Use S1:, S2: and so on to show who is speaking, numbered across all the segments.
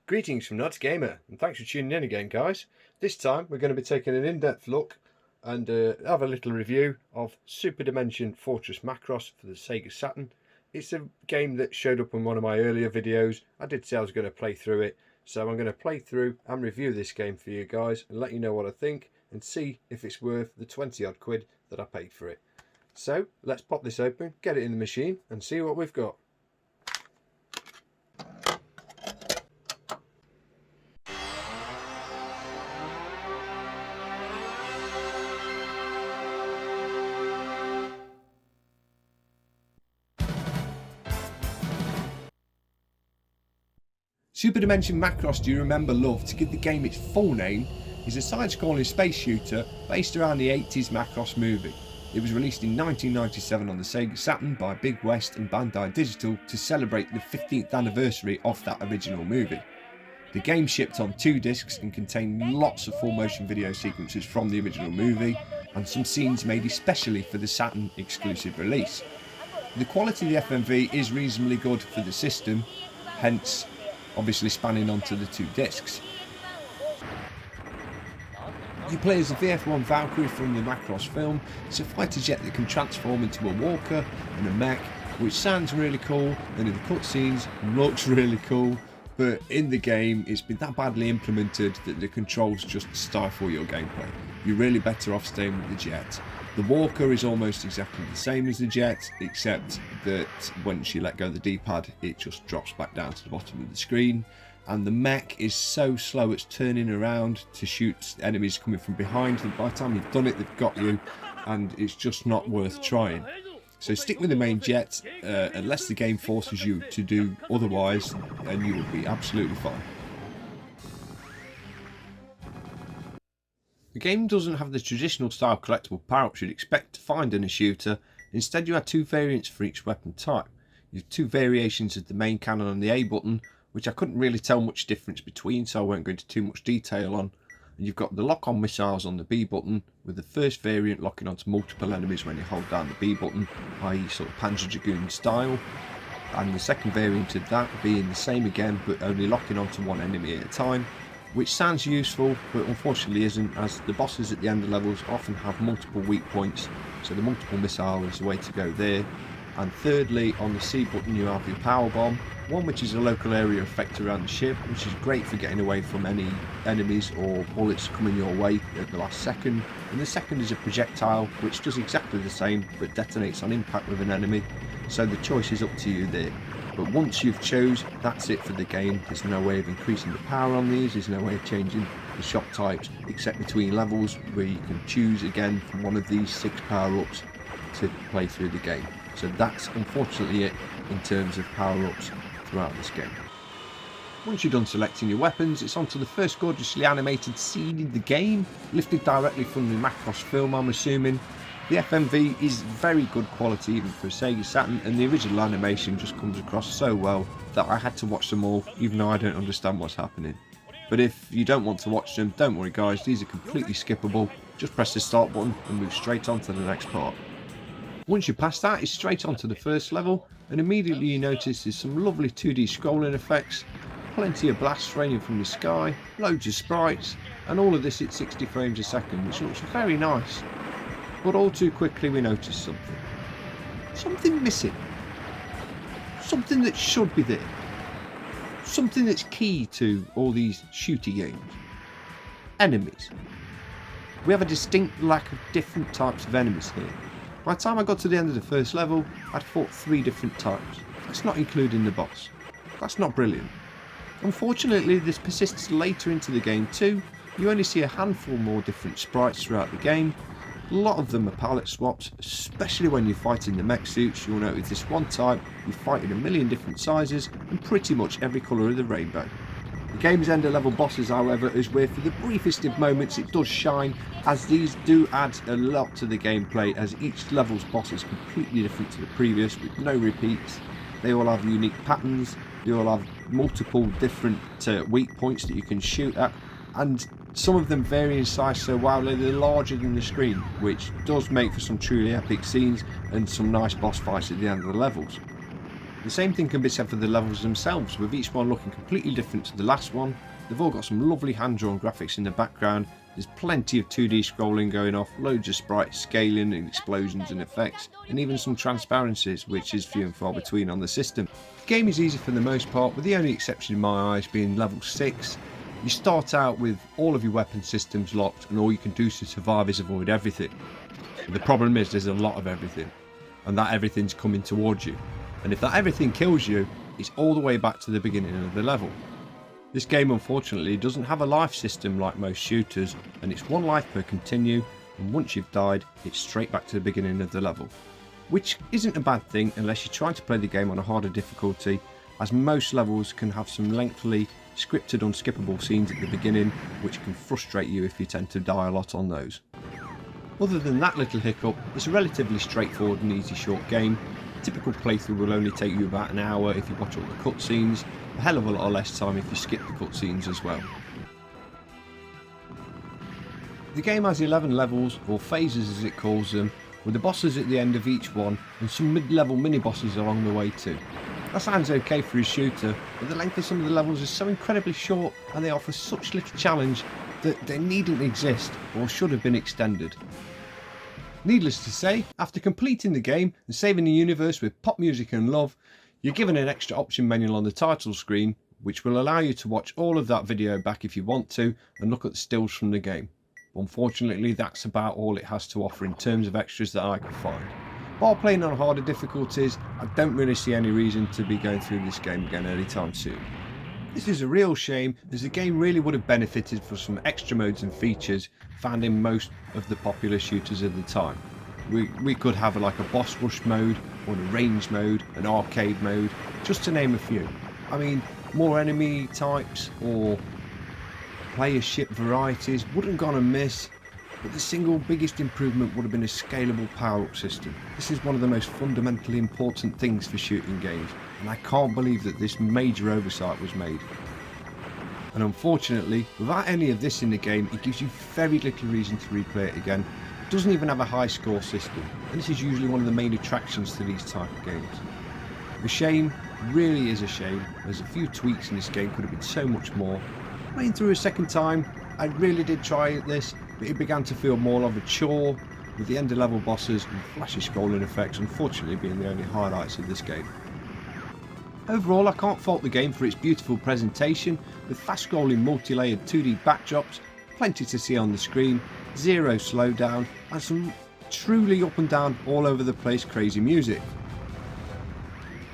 S1: Greetings from Nuts Gamer, and thanks for tuning in again, guys. This time we're going to be taking an in-depth look and have a little review of Super Dimension Fortress Macross for the SEGA Saturn. It's a game that showed up in one of my earlier videos. I did say I was going to play through it, so I'm going to play through and review this game for you guys and let you know what I think and see if it's worth the 20 odd quid that I paid for it. So let's pop this open, get it in the machine and see what we've got. Super Dimension Macross, do you remember love, to give the game its full name, is a side-scrolling space shooter based around the 80s Macross movie. It was released in 1997 on the SEGA Saturn by Big West and Bandai Digital to celebrate the 15th anniversary of that original movie. The game shipped on 2 discs and contained lots of full motion video sequences from the original movie and some scenes made especially for the Saturn exclusive release. The quality of the FMV is reasonably good for the system, hence obviously spanning onto the 2 discs. You play as the VF-1 Valkyrie from the Macross film. It's a fighter jet that can transform into a walker and a mech, which sounds really cool and in the cutscenes looks really cool, but in the game it's been that badly implemented that the controls just stifle your gameplay. You're really better off staying with the jet. The walker is almost exactly the same as the jet, except that once you let go of the D-pad it just drops back down to the bottom of the screen, and the mech is so slow at turning around to shoot enemies coming from behind that by the time you've done it they've got you, and it's just not worth trying. So stick with the main jet unless the game forces you to do otherwise, and you will be absolutely fine. The game doesn't have the traditional style collectible power-ups you'd expect to find in a shooter. Instead you have 2 variants for each weapon type. You have 2 variations of the main cannon on the A button, which I couldn't really tell much difference between, so I won't go into too much detail on. And you've got the lock-on missiles on the B button, with the first variant locking onto multiple enemies when you hold down the B button, i.e. sort of Panzer Dragoon style. And the second variant of that being the same again, but only locking onto one enemy at a time, which sounds useful but unfortunately isn't, as the bosses at the end of levels often have multiple weak points, so the multiple missile is the way to go there. And thirdly, on the C button you have your power bomb, one which is a local area effect around the ship, which is great for getting away from any enemies or bullets coming your way at the last second, and the second is a projectile which does exactly the same but detonates on impact with an enemy, so the choice is up to you there. But once you've chose, that's it for the game. There's no way of increasing the power on these, there's no way of changing the shot types except between levels where you can choose again from one of these 6 power-ups to play through the game. So that's unfortunately it in terms of power-ups throughout this game. Once you're done selecting your weapons, it's on to the first gorgeously animated scene in the game, lifted directly from the Macross film I'm assuming. The FMV is very good quality even for a SEGA Saturn, and the original animation just comes across so well that I had to watch them all even though I don't understand what's happening. But if you don't want to watch them, don't worry guys, these are completely skippable. Just press the start button and move straight on to the next part. Once you're past that, it's straight on to the first level, and immediately you notice there's some lovely 2D scrolling effects, plenty of blasts raining from the sky, loads of sprites, and all of this at 60 frames a second, which looks very nice. But all too quickly we notice something. Something missing. Something that should be there. Something that's key to all these shooty games. Enemies. We have a distinct lack of different types of enemies here. By the time I got to the end of the first level, I'd fought 3 different types. That's not including the boss. That's not brilliant. Unfortunately, this persists later into the game too. You only see a handful more different sprites throughout the game. A lot of them are palette swaps, especially when you're fighting the mech suits. You'll notice this one type, you fight in a million different sizes and pretty much every colour of the rainbow. The game's end of level bosses however is where for the briefest of moments it does shine, as these do add a lot to the gameplay, as each level's boss is completely different to the previous with no repeats. They all have unique patterns, they all have multiple different weak points that you can shoot at, and some of them vary in size so wildly they're larger than the screen, which does make for some truly epic scenes and some nice boss fights at the end of the levels. The same thing can be said for the levels themselves, with each one looking completely different to the last one. They've all got some lovely hand-drawn graphics in the background, there's plenty of 2D scrolling going off, loads of sprites, scaling and explosions and effects, and even some transparencies, which is few and far between on the system. The game is easy for the most part, with the only exception in my eyes being level 6. You start out with all of your weapon systems locked, and all you can do to survive is avoid everything. But the problem is there's a lot of everything, and that everything's coming towards you. And if that everything kills you, it's all the way back to the beginning of the level. This game unfortunately doesn't have a life system like most shooters, and it's one life per continue, and once you've died, it's straight back to the beginning of the level. Which isn't a bad thing unless you're trying to play the game on a harder difficulty, as most levels can have some lengthy, scripted unskippable scenes at the beginning, which can frustrate you if you tend to die a lot on those. Other than that little hiccup, it's a relatively straightforward and easy short game. A typical playthrough will only take you about an hour if you watch all the cutscenes, a hell of a lot less time if you skip the cutscenes as well. The game has 11 levels, or phases as it calls them, with the bosses at the end of each one and some mid-level mini-bosses along the way too. That sounds okay for a shooter, but the length of some of the levels is so incredibly short and they offer such little challenge that they needn't exist or should have been extended. Needless to say, after completing the game and saving the universe with pop music and love, you're given an extra option menu on the title screen, which will allow you to watch all of that video back if you want to and look at the stills from the game. Unfortunately, that's about all it has to offer in terms of extras that I could find. While playing on harder difficulties, I don't really see any reason to be going through this game again anytime soon. This is a real shame, as the game really would have benefited from some extra modes and features found in most of the popular shooters of the time. We could have like a boss rush mode, or a range mode, an arcade mode, just to name a few. I mean, more enemy types or player ship varieties wouldn't have gone amiss, but the single biggest improvement would have been a scalable power-up system. This is one of the most fundamentally important things for shooting games, and I can't believe that this major oversight was made. And unfortunately, without any of this in the game, it gives you very little reason to replay it again. It doesn't even have a high score system, and this is usually one of the main attractions to these type of games. A shame, really is a shame, as a few tweaks in this game could have been so much more. Playing through a second time, I really did try this, but it began to feel more of a chore, with the end of level bosses and flashy scrolling effects unfortunately being the only highlights of this game. Overall, I can't fault the game for its beautiful presentation, with fast scrolling multi-layered 2D backdrops, plenty to see on the screen, zero slowdown, and some truly up and down all over the place crazy music.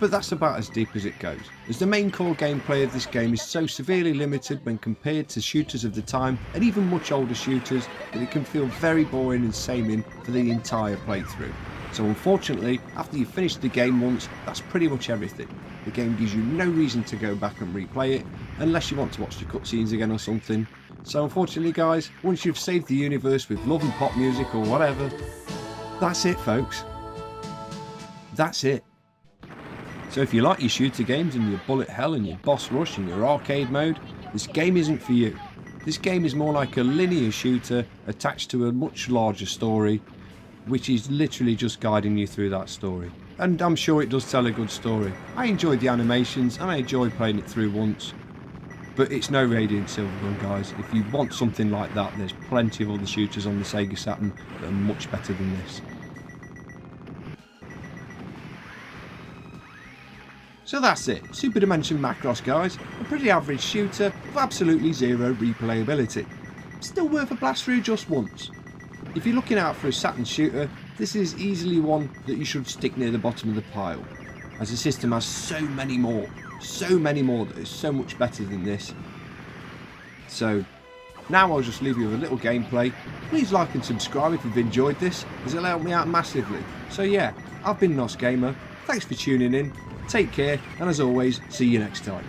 S1: But that's about as deep as it goes, as the main core gameplay of this game is so severely limited when compared to shooters of the time and even much older shooters that it can feel very boring and samey for the entire playthrough. So unfortunately, after you've finished the game once, that's pretty much everything. The game gives you no reason to go back and replay it, unless you want to watch the cutscenes again or something. So unfortunately guys, once you've saved the universe with love and pop music or whatever, that's it folks. That's it. So if you like your shooter games and your bullet hell and your boss rush and your arcade mode, this game isn't for you. This game is more like a linear shooter attached to a much larger story, which is literally just guiding you through that story. And I'm sure it does tell a good story. I enjoyed the animations and I enjoyed playing it through once. But it's no Radiant Silvergun guys. If you want something like that, there's plenty of other shooters on the SEGA Saturn that are much better than this. So that's it, Super Dimension Macross guys, a pretty average shooter with absolutely zero replayability. Still worth a blast through just once. If you're looking out for a Saturn shooter, this is easily one that you should stick near the bottom of the pile, as the system has so many more that is so much better than this. So now I'll just leave you with a little gameplay. Please like and subscribe if you've enjoyed this, as it'll help me out massively. So yeah, I've been NOS Gamer, thanks for tuning in. Take care, and as always, see you next time.